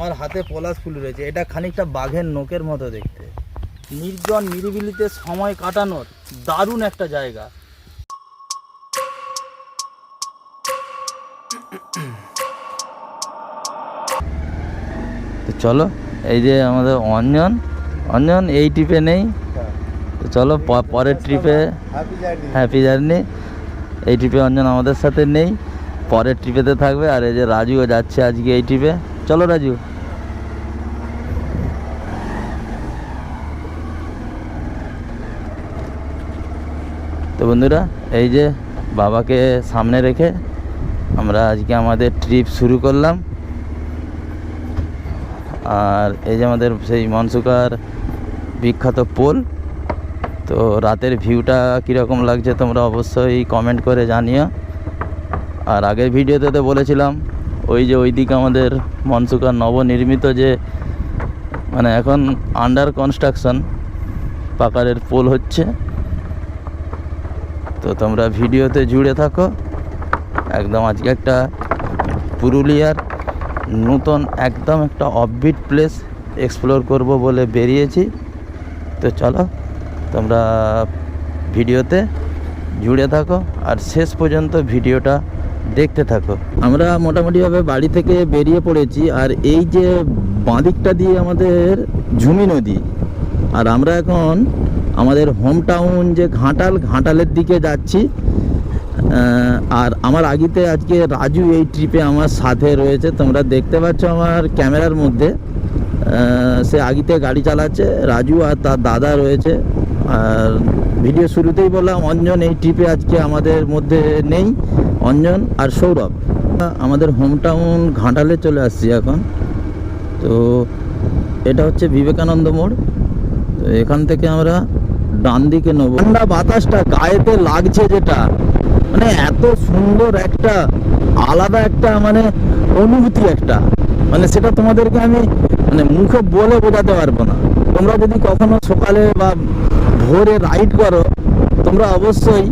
আমার হাতে পলাশ ফুল রয়েছে, এটা খানিকটা বাঘের নোকের মতো দেখতে। নির্জন নিরিবিলিতে সময় কাটানোর দারুণ একটা জায়গা। তো চলো, এই যে আমাদের অঞ্জন এই ট্রিপে নেই, তো চলো পরের ট্রিপে হ্যাপি জার্নি। এই ট্রিপে অঞ্জন আমাদের সাথে নেই, পরের ট্রিপেতে থাকবে। আর এই যে রাজুও যাচ্ছে আজকে এই ট্রিপে। চলো রাজু। তো বন্ধুরা, এই যে বাবাকে সামনে রেখে আমরা আজকে আমাদের ট্রিপ শুরু করলাম। আর এই যে আমাদের সেই মনসুকার বিখ্যাত পোল। তো রাতের ভিউটা কীরকম লাগছে তোমরা অবশ্যই কমেন্ট করে জানিও। আর আগের ভিডিওতে তো বলেছিলাম ওই যে ওইদিকে আমাদের মনসুকার নবনির্মিত যে মানে এখন আন্ডার কনস্ট্রাকশন পাকারের পোল হচ্ছে। তো তোমরা ভিডিওতে জুড়ে থাকো একদম। আজকে একটা পুরুলিয়ার নতুন একদম একটা অফবিট প্লেস এক্সপ্লোর করব বলে বেরিয়েছি। তো চলো তোমরা ভিডিওতে জুড়ে থাকো আর শেষ পর্যন্ত ভিডিওটা দেখতে থাকো। আমরা মোটামুটিভাবে বাড়ি থেকে বেরিয়ে পড়েছি। আর এই যে বাঁদিকটা দিয়ে আমাদের ঝুমি নদী, আর আমরা এখন আমাদের হোম টাউন যে ঘাটালের দিকে যাচ্ছি। আর আমার আগিতে আজকে রাজু এই ট্রিপে আমার সাথে রয়েছে, তোমরা দেখতে পাচ্ছ আমার ক্যামেরার মধ্যে। সে আগিতে গাড়ি চালাচ্ছে, রাজু আর তার দাদা রয়েছে। আর ভিডিও শুরুতেই বললাম অঞ্জন এই ট্রিপে আজকে আমাদের মধ্যে নেই, অঞ্জন আর সৌরভ। আমাদের হোম টাউন ঘাটালে চলে আসছি এখন। তো এটা হচ্ছে বিবেকানন্দ মোড়। তো এখান থেকে আমরা ডান দিকে নেব। ঠান্ডা বাতাসটা গায়েতে লাগছে, যেটা মানে এত সুন্দর একটা আলাদা একটা মানে অনুভূতি একটা, মানে সেটা তোমাদেরকে আমি মানে মুখে বলে বোঝাতে পারবো না। তোমরা যদি কখনো সকালে বা ভোরে রাইড করো, তোমরা অবশ্যই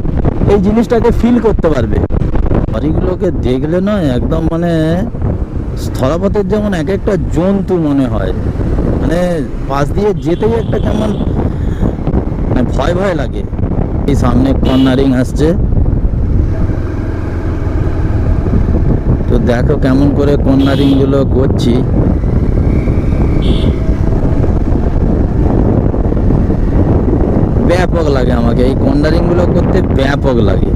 এই জিনিসটাকে ফিল করতে পারবে। বাড়িগুলোকে দেখলে নয় একদম মানে স্থলপথের যেমন এক একটা জন্তু মনে হয়, মানে পাশ দিয়ে যেতেই একটা কেমন মানে ভয় ভয় লাগে। এই সামনে কর্নারিং আসছে, তো দেখো কেমন করে কর্নারিং গুলো করছি। ব্যাপক লাগে আমাকে এই কর্নারিং গুলো করতে, ব্যাপক লাগে।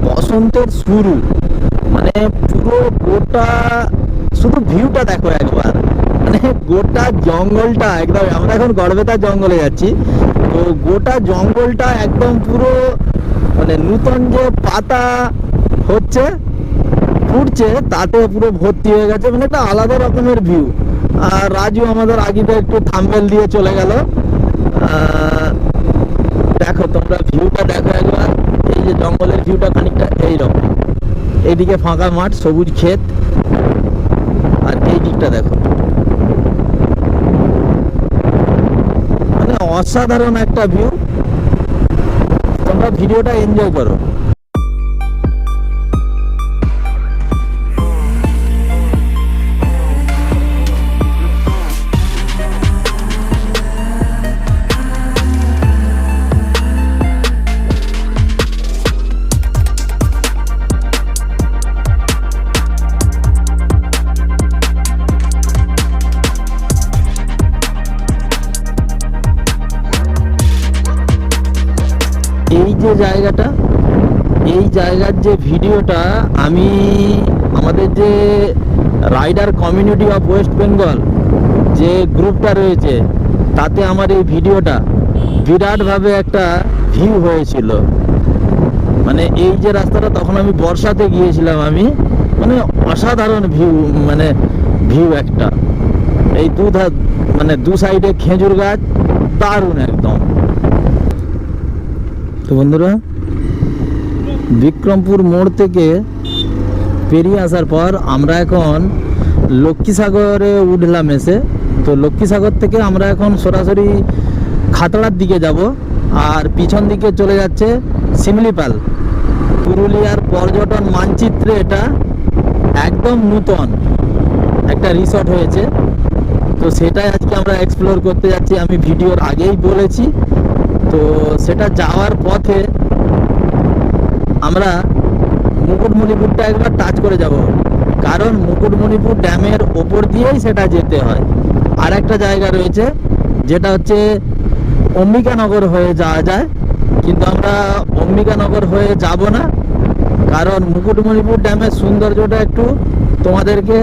বসন্তের শুরু, মানে পুরো গোটা শুধু ভিউটা দেখো একবার, মানে গোটা জঙ্গলটা একদম। আমরা এখন গড়বেতা জঙ্গলে যাচ্ছি, তো গোটা জঙ্গলটা একদম পুরো মানে নূতন যে পাতা হচ্ছে ফুটছে তাতে পুরো ভর্তি হয়ে গেছে, মানে একটা আলাদা রকমের ভিউ। আর রাজু আমাদের আগেতে একটু থাম্বনেল দিয়ে চলে গেল। দেখো তোমরা ভিউটা দেখো একবার। এই যে জঙ্গলের ভিউটা খানিকটা এইরকম, এইদিকে ফাঁকা মাঠ, সবুজ ক্ষেত, আর এই দিকটা দেখো, মানে অসাধারণ একটা ভিউ। তোমরা ভিডিওটা এনজয় করো। এই যে জায়গাটা, এই জায়গার যে ভিডিওটা আমি আমাদের যে rider community of West Bengal যে গ্রুপটা রয়েছে তাতে আমার এই ভিডিওটা বিরাটভাবে একটা ভিউ হয়েছিল। মানে এই যে রাস্তাটা তখন আমি বর্ষাতে গিয়েছিলাম, আমি মানে অসাধারণ ভিউ, মানে ভিউ একটা। এই মানে দু সাইডে খেজুর গাছ, দারুণ একদম। তো বন্ধুরা, বিক্রমপুর মোড় থেকে পেরিয়ে আসার পর আমরা এখন লক্ষ্মীসাগরে উঠলাম এসে। তো লক্ষ্মীসাগর থেকে আমরা এখন সরাসরি খাতড়ার দিকে যাব, আর পিছন দিকে চলে যাচ্ছে শিমলিপাল। পুরুলিয়ার পর্যটন মানচিত্রে এটা একদম নূতন একটা রিসর্ট হয়েছে, তো সেটাই আজকে আমরা এক্সপ্লোর করতে যাচ্ছি। আমি ভিডিওর আগেই বলেছি, তো সেটা যাওয়ার পথে আমরা মুকুটমণিপুরটা একবার টাচ করে যাব, কারণ মুকুটমণিপুর ড্যামের ওপর দিয়েই সেটা যেতে হয়। আর একটা জায়গা রয়েছে যেটা হচ্ছে অম্বিকানগর হয়ে যাওয়া যায়, কিন্তু আমরা অম্বিকানগর হয়ে যাব না, কারণ মুকুটমণিপুর ড্যামের সৌন্দর্যটা একটু তোমাদেরকে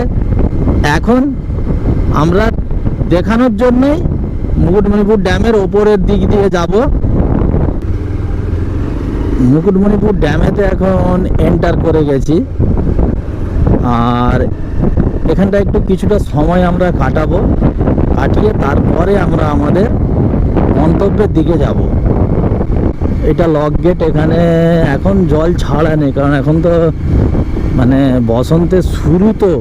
এখন আমরা দেখানোর জন্যই মুকুটমণিপুর ড্যামের ওপরের দিক দিয়ে যাব। মুকুটমণিপুর ড্যামেতে এখন এন্টার করে গেছি, আর এখানটা একটু কিছুটা সময় আমরা কাটাবো, কাটিয়ে তারপরে আমরা আমাদের গন্তব্যের দিকে যাব। এটা লক গেট, এখানে এখন জল ছাড়া নেই, কারণ এখন তো মানে বসন্তের শুরু, তো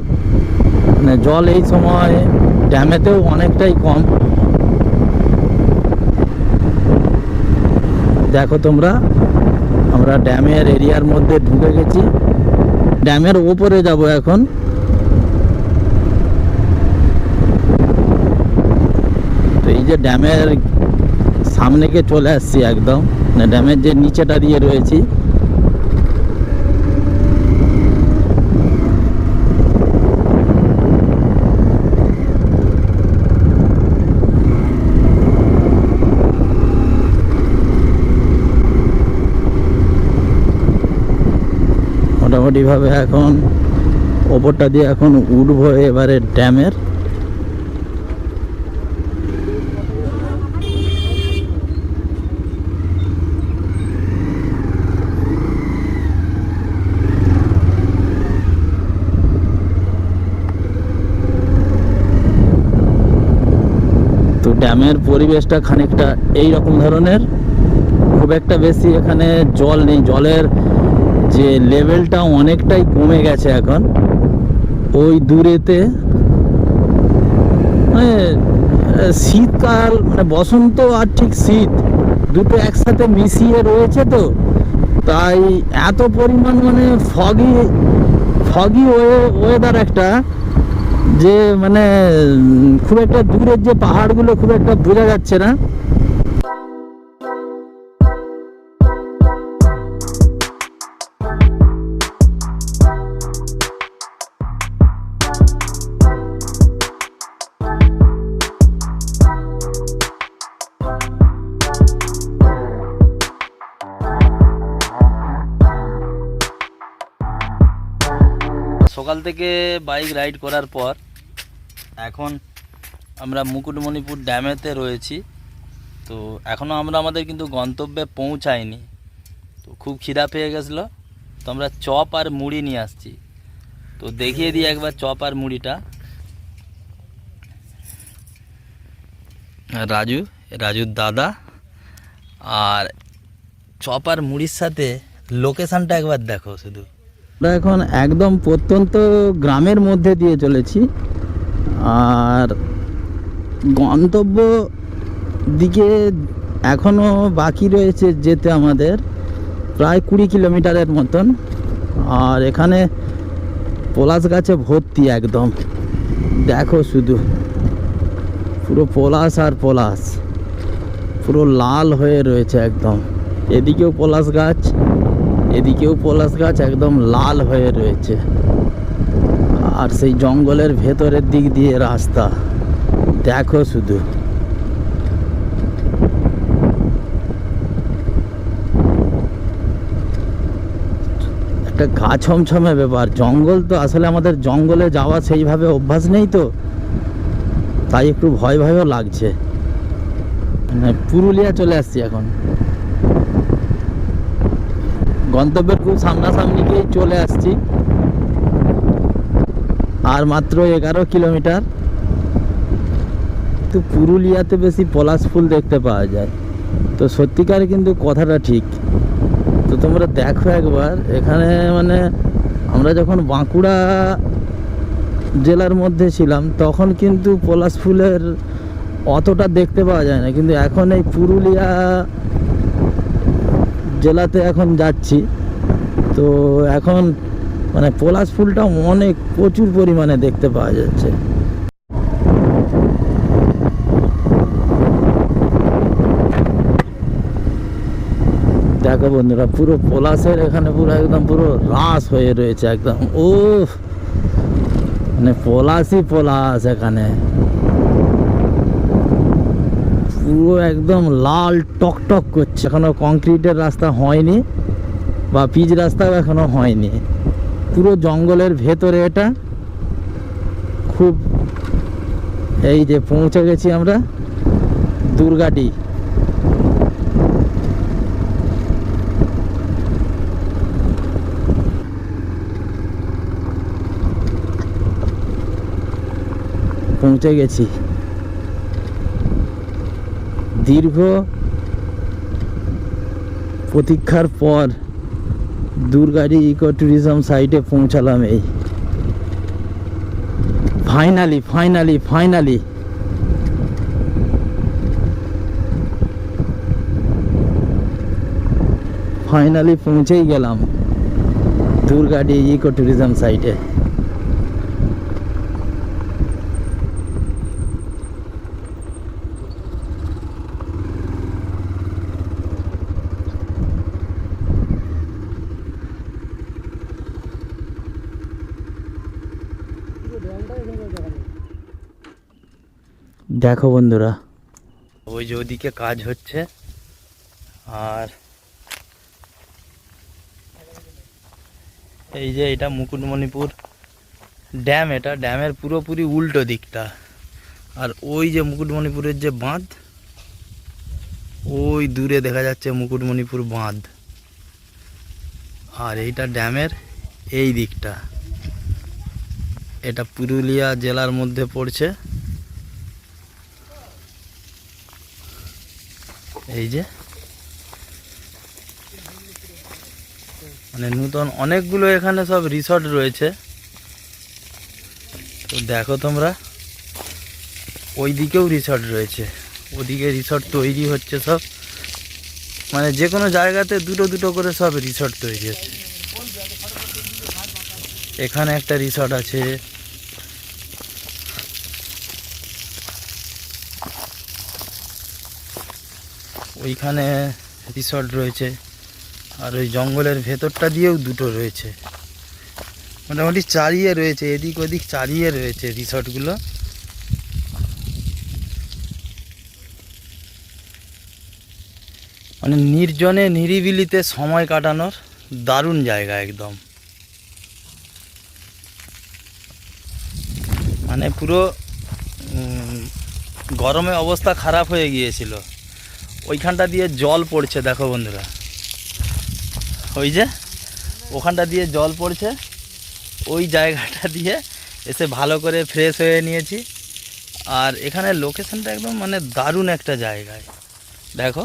মানে জল এই সময় ড্যামেতেও অনেকটাই কম। দেখো তোমরা, আমরা ড্যামের এরিয়ার মধ্যে ঢুকে গেছি, ড্যামের ওপরে যাব এখন। তো এই যে ড্যামের সামনে কে চলে আসছি একদম, মানে ড্যামের যে নিচেটা দিয়ে রয়েছি। মোটামুটিভাবে এখন ওপরটা দিয়ে এখন উঠবো এবারে ড্যামের। তো ড্যামের পরিবেশটা খানিকটা এই রকম ধরনের, খুব একটা বেশি এখানে জল নেই, জলের যে লেভেলটা অনেকটাই কমে গেছে এখন। ওই দূরেতে মানে শীতকাল, মানে বসন্ত আর ঠিক শীত দুটো একসাথে মিশিয়ে রয়েছে, তো তাই এত পরিমাণ মানে ফগি ওয়েদার একটা, যে মানে খুব একটা দূরের যে পাহাড়গুলো খুব একটা বোঝা যাচ্ছে না। সকাল থেকে বাইক রাইড করার পর এখন আমরা মুকুটমণিপুর ড্যামেতে রয়েছি। তো এখনও আমরা আমাদের কিন্তু গন্তব্যে পৌঁছাইনি, তো খুব খিদা পেয়ে গেছিলো, তো আমরা চপ আর মুড়ি নিয়ে আসছি। তো দেখিয়ে দিই একবার চপ আর মুড়িটা। রাজুর দাদা, আর চপ আর মুড়ির সাথে লোকেশানটা একবার দেখো শুধু। আমরা এখন একদম প্রত্যন্ত গ্রামের মধ্যে দিয়ে চলেছি, আর গন্তব্য দিকে এখনও বাকি রয়েছে যেতে আমাদের প্রায় 20 কিলোমিটারের মতন। আর এখানে পলাশ গাছে ভর্তি একদম, দেখো শুধু পুরো পলাশ আর পলাশ, পুরো লাল হয়ে রয়েছে একদম। এদিকেও পলাশ গাছ, এদিকেও পলাশ গাছ, একদম লাল হয়ে রয়েছে। আর সেই জঙ্গলের ভেতরের দিক দিয়ে রাস্তা, দেখো শুধু। একটা গা ছমছমে ব্যাপার। জঙ্গল তো আসলে আমাদের জঙ্গলে যাওয়া সেইভাবে অভ্যাস নেই, তো তাই একটু ভয় ভয়ও লাগছে। মানে পুরুলিয়া চলে আসছি এখন, গন্তব্যের খুব সামনাসামনিকেই চলে আসছি। আর মাত্র 11 কিলোমিটার। তো পুরুলিয়াতে বেশি পলাশ ফুল দেখতে পাওয়া যায়, তো সত্যিকারে কিন্তু কথাটা ঠিক। তো তোমরা দেখো একবার, এখানে মানে আমরা যখন বাঁকুড়া জেলার মধ্যে ছিলাম তখন কিন্তু পলাশ ফুলের অতটা দেখতে পাওয়া যায় না, কিন্তু এখন এই পুরুলিয়া জেলাতে এখন যাচ্ছি, তো এখন মানে পলাশ ফুলটা অনেক প্রচুর পরিমাণে দেখতে পাওয়া যাচ্ছে। দেখো বন্ধুরা, পুরো পলাশের এখানে পুরো একদম পুরো রাস হয়ে রয়েছে একদম। ও মানে পলাশই পলাশ, এখানে পুরো একদম লাল টকটক করছে। এখনো কংক্রিটের রাস্তা হয়নি বা পিচ রাস্তাও এখনো হয়নি, পুরো জঙ্গলের ভেতরে এটা। খুব এই যে পৌঁছে গেছি আমরা দুর্গাটি। পৌঁছে গেছি, দীর্ঘ প্রতীক্ষার পর দুর্গাটি ইকো ট্যুরিজম সাইটে পৌঁছালাম। এই ফাইনালি ফাইনালি ফাইনালি ফাইনালি পৌঁছেই গেলাম দুর্গাটি ইকো ট্যুরিজম সাইটে। দেখো বন্ধুরা, ওই যে ওদিকে কাজ হচ্ছে, আর এই যে এটা মুকুটমণিপুর ড্যাম, এটা ড্যামের পুরোপুরি উল্টো দিকটা। আর ওই যে মুকুটমণিপুরের যে বাঁধ, ওই দূরে দেখা যাচ্ছে মুকুটমণিপুর বাঁধ, আর এইটা ড্যামের এই দিকটা। এটা পুরুলিয়া জেলার মধ্যে পড়ছে। এই যে মানে নতুন অনেকগুলো এখানে সব রিসর্ট রয়েছে। তো দেখো তোমরা, ওই দিকেও রিসর্ট রয়েছে, ওদিকে রিসর্ট তৈরি হচ্ছে সব। মানে যে কোনো জায়গাতে দুটো দুটো করে সব রিসর্ট তৈরি হচ্ছে। এখানে একটা রিসর্ট আছে, ওইখানে রিসর্ট রয়েছে, আর ওই জঙ্গলের ভেতরটা দিয়েও দুটো রয়েছে। মোটামুটি চারিয়ে রয়েছে, এদিক ওদিক চারিয়ে রয়েছে রিসর্টগুলো। মানে নির্জনে নিরিবিলিতে সময় কাটানোর দারুণ জায়গা একদম। মানে পুরো গরমে অবস্থা খারাপ হয়ে গিয়েছিল। ওইখানটা দিয়ে জল পড়ছে, দেখো বন্ধুরা, ওই যে ওখানটা দিয়ে জল পড়ছে। ওই জায়গাটা দিয়ে এসে ভালো করে ফ্রেশ হয়ে নিয়েছি। আর এখানে লোকেশনটা একদম মানে দারুণ একটা জায়গায়। দেখো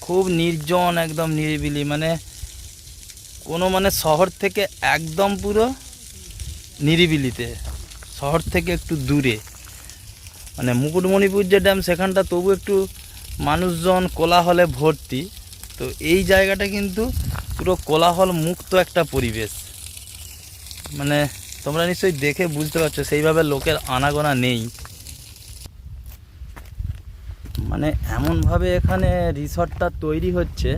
খুব নির্জন, একদম নিরিবিলি, মানে কোনো মানে শহর থেকে একদম পুরো নিরিবিলিতে, শহর থেকে একটু দূরে। মানে মুকুটমণিপুর যে ড্যাম সেখানটা তবু একটু মানুষজন কোলাহলে ভর্তি, তো এই জায়গাটা কিন্তু পুরো কোলাহল মুক্ত একটা পরিবেশ। মানে তোমরা নিশ্চয়ই দেখে বুঝতে পারছো, সেইভাবে লোকের আনাগোনা নেই। মানে এমনভাবে এখানে রিসর্টটা তৈরি হচ্ছে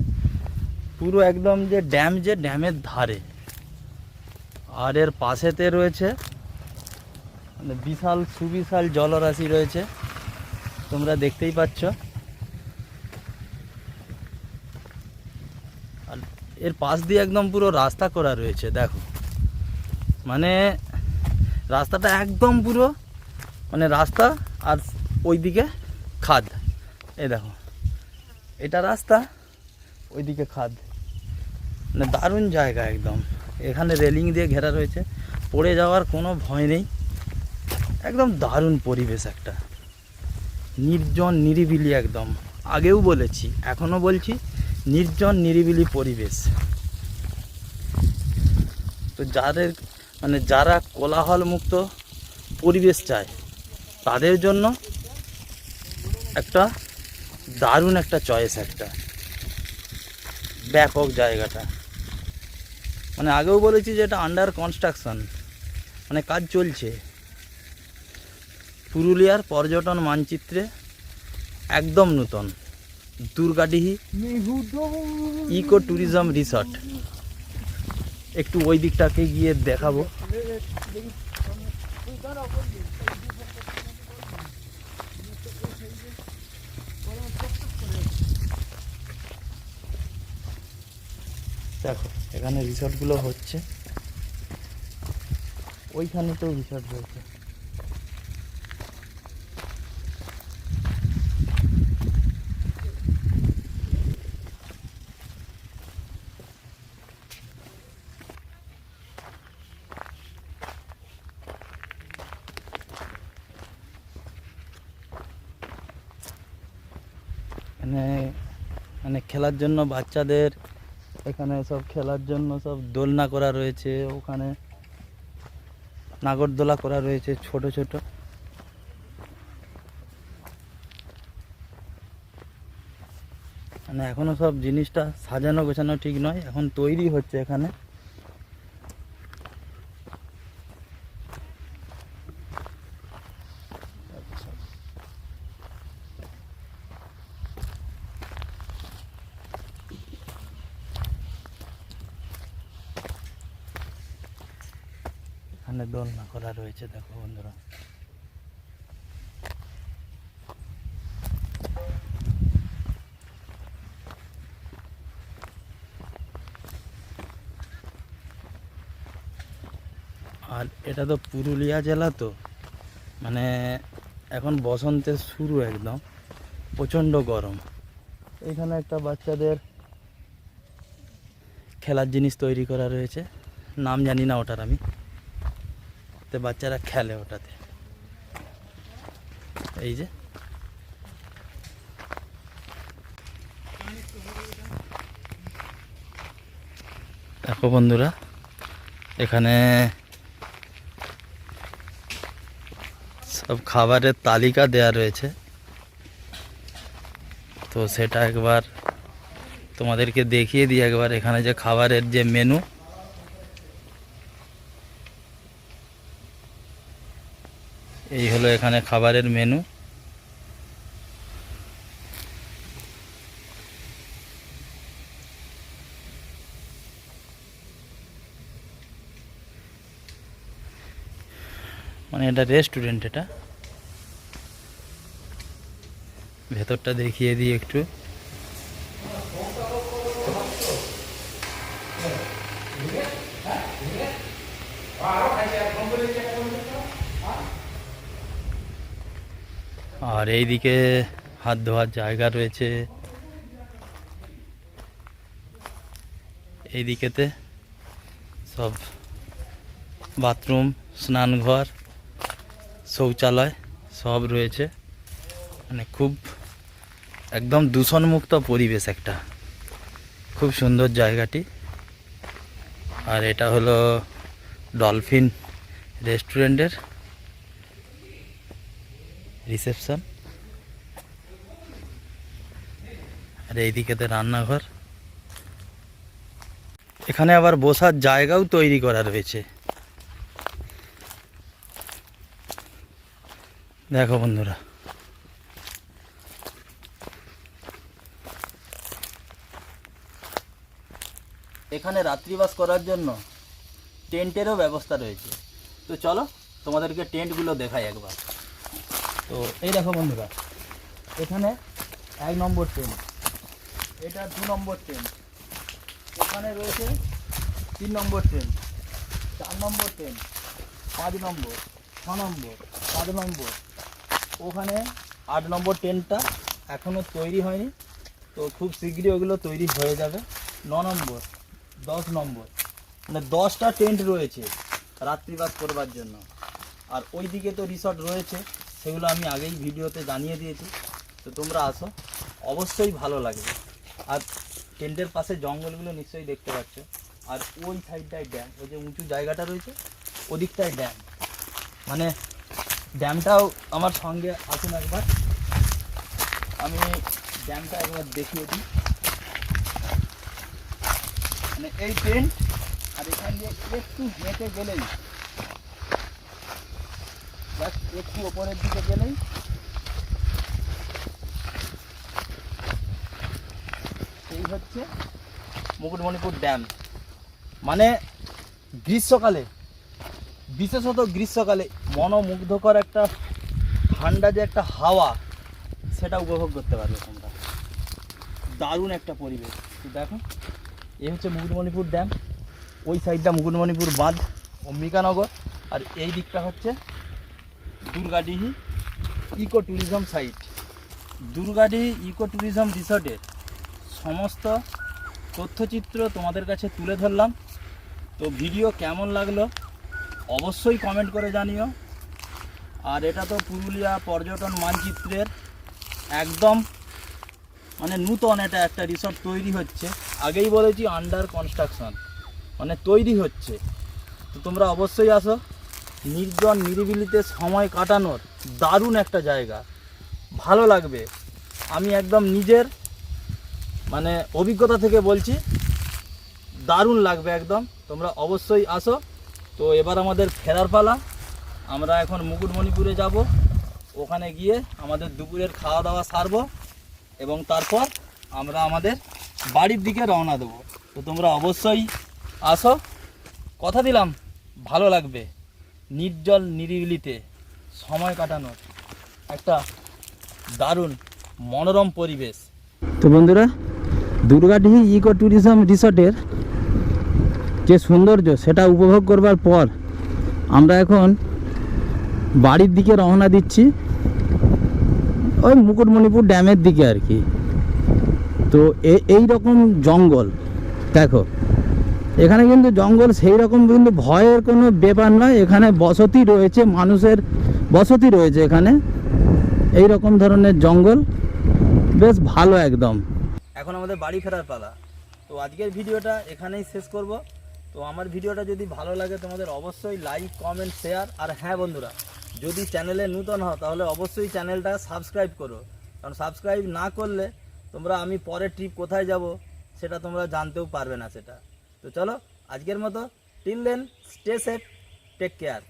পুরো একদম যে ড্যাম, যে ড্যামের ধারে, আর এর পাশেতে রয়েছে মানে বিশাল সুবিশাল জলরাশি রয়েছে, তোমরা দেখতেই পাচ্ছ। আর এর পাশ দিয়ে একদম পুরো রাস্তা করা রয়েছে, দেখো মানে রাস্তাটা একদম পুরো মানে রাস্তা, আর ওইদিকে খাদ। এই দেখো এটা রাস্তা, ওইদিকে খাদ। মানে দারুণ জায়গা একদম। এখানে রেলিং দিয়ে ঘেরা রয়েছে, পড়ে যাওয়ার কোনো ভয় নেই। একদম দারুণ পরিবেশ একটা, নির্জন নিরিবিলি একদম। আগেও বলেছি, এখনও বলছি, নির্জন নিরিবিলি পরিবেশ। তো যারা কোলাহল মুক্ত পরিবেশ চায় তাদের জন্য একটা দারুণ একটা চয়েস, একটা ব্যাপক জায়গাটা। মানে আগেও বলেছি যে এটা আন্ডার কনস্ট্রাকশন, মানে কাজ চলছে। পুরুলিয়ার পর্যটন মানচিত্রে একদম নতুন দুর্গাডিহি ইকো ট্যুরিজম রিসর্ট। একটু ওই দিকটাকে গিয়ে দেখাবো। দেখো এখানে রিসর্টগুলো হচ্ছে, ওইখানে তো রিসর্ট রয়েছে। মানে খেলার জন্য বাচ্চাদের এখানে সব খেলার জন্য সব দোলনা করা রয়েছে, ওখানে নাগরদোলা করা রয়েছে ছোট ছোট। মানে এখনো সব জিনিসটা সাজানো গোছানো ঠিক নয়, এখন তৈরি হচ্ছে এখানে। এখানে দোলনা করা রয়েছে, দেখো বন্ধুরা। আর এটা তো পুরুলিয়া জেলা, তো মানে এখন বসন্তের শুরু, একদম প্রচণ্ড গরম। এখানে একটা বাচ্চাদের খেলার জিনিস তৈরি করা রয়েছে, নাম জানি না ওটার আমি, তো বাচ্চারা খেলে ওটাতে। এই যে দেখো বন্ধুরা, এখানে সব খাবারের তালিকা দেয়া রয়েছে, তো সেটা একবার তোমাদেরকে দেখিয়ে দিই একবার। এখানে যে খাবারের যে মেনু, এই হলো এখানে খাবারের মেনু। মানে এটা রেস্টুরেন্ট, এটা ভেতরটা দেখিয়ে দিই একটু। আর এইদিকে হাত ধোয়ার জায়গা রয়েছে, এইদিকেতে সব বাথরুম, স্নানঘর, শৌচালয় সব রয়েছে। মানে খুব একদম দূষণমুক্ত পরিবেশ একটা, খুব সুন্দর জায়গাটি। আর এটা হলো ডলফিন রেস্টুরেন্টের রিসেপশন। আর এইদিকেতে রান্নাঘর। এখানে আবার বসার জায়গাও তৈরি করা রয়েছে, দেখো বন্ধুরা। এখানে রাত্রিবাস করার জন্য টেন্টেরও ব্যবস্থা রয়েছে। তো চলো তোমাদেরকে টেন্টগুলো দেখাই একবার। তো এই দেখো বন্ধুরা, এখানে 1 নম্বর টেন্ট, এটা 2 নম্বর টেন্ট, ওখানে রয়েছে 3 নম্বর টেন্ট, 4 নম্বর টেন্ট, 5 নম্বর, 6 নম্বর, 7 নম্বর, ওখানে 8 নম্বর টেন্টটা এখনও তৈরি হয়নি, তো খুব শীঘ্রই ওগুলো তৈরি হয়ে যাবে। 9 নম্বর, 10 নম্বর, মানে 10টা টেন্ট রয়েছে রাত্রিবাস করবার জন্য। আর ওই দিকে তো রিসর্ট রয়েছে, সেগুলো আমি আগেই ভিডিওতে জানিয়ে দিয়েছি। তো তোমরা আসো, অবশ্যই ভালো লাগবে। আর টেন্টের পাশে জঙ্গলগুলো নিশ্চয়ই দেখতে পাচ্ছ, আর ওই সাইডটায় ড্যাম, ওই যে উঁচু জায়গাটা রয়েছে ওদিকটায় ড্যাম। মানে ড্যামটাও আমার সঙ্গে আসুন একবার, আমি ড্যামটা একবার দেখিয়ে দিই। মানে এই ট্রেন আর এখান দিয়ে একটু হেঁটে গেলেই, একটু ওপরের দিকে গেলেই এই হচ্ছে মুকুটমণিপুর ড্যাম। মানে গ্রীষ্মকালে, বিশেষত গ্রীষ্মকালে মনোমুগ্ধকর একটা ঠান্ডা যে একটা হাওয়া, সেটা উপভোগ করতে পারবে তোমরা। দারুণ একটা পরিবেশ। তো দেখো, এই হচ্ছে মুকুটমণিপুর ড্যাম, ওই সাইডটা মুকুটমণিপুর বাঁধ, অম্বিকানগর, আর এই দিকটা হচ্ছে Durgadihi eco tourism site. Durgadihi eco tourism রিসর্টের সমস্ত তথ্যচিত্র তোমাদের কাছে তুলে ধরলাম। তো ভিডিও কেমন লাগলো অবশ্যই কমেন্ট করে জানিও। আর এটা তো পুরুলিয়া পর্যটন মানচিত্রের একদম মানে নূতন এটা একটা রিসর্ট তৈরি হচ্ছে। আগেই বলেছি আন্ডার কনস্ট্রাকশন, মানে তৈরি হচ্ছে। তো তোমরা অবশ্যই আসো, নির্জন নিরিবিলিতে সময় কাটানোর দারুণ একটা জায়গা, ভালো লাগবে। আমি একদম নিজের মানে অভিজ্ঞতা থেকে বলছি, দারুণ লাগবে একদম। তোমরা অবশ্যই আসো। তো এবার আমাদের ফেরার পালা। আমরা এখন মুকুটমণিপুরে যাব, ওখানে গিয়ে আমাদের দুপুরের খাওয়া দাওয়া সারবো এবং তারপর আমরা আমাদের বাড়ির দিকে রওনা দেবো। তো তোমরা অবশ্যই আসো, কথা দিলাম ভালো লাগবে। নির্জল নিরিবিলিতে সময় কাটানোর একটা দারুণ মনোরম পরিবেশ। তো বন্ধুরা, দুর্গাডিহি ইকো ট্যুরিজম রিসর্টের যে সৌন্দর্য সেটা উপভোগ করবার পর আমরা এখন বাড়ির দিকে রওনা দিচ্ছি, ওই মুকুটমণিপুর ড্যামের দিকে আর কি। তো এই রকম জঙ্গল দেখো, এখানে কিন্তু জঙ্গল সেই রকম কিন্তু ভয়ের কোনো ব্যাপার নয়। এখানে বসতি রয়েছে, মানুষের বসতি রয়েছে এখানে। এই রকম ধরনের জঙ্গল বেশ ভালো একদম। এখন আমাদের বাড়ি ফেরার পালা। তো আজকের ভিডিওটা এখানেই শেষ করব। তো আমার ভিডিওটা যদি ভালো লাগে তোমাদের অবশ্যই লাইক, কমেন্ট, শেয়ার। আর হ্যাঁ বন্ধুরা, যদি চ্যানেলে নূতন হও তাহলে অবশ্যই চ্যানেলটা সাবস্ক্রাইব করো, কারণ সাবস্ক্রাইব না করলে তোমরা আমি পরের ট্রিপ কোথায় যাব সেটা তোমরা জানতেও পারবে না সেটা। তো চলো আজকের মতো, till then stay safe, take care.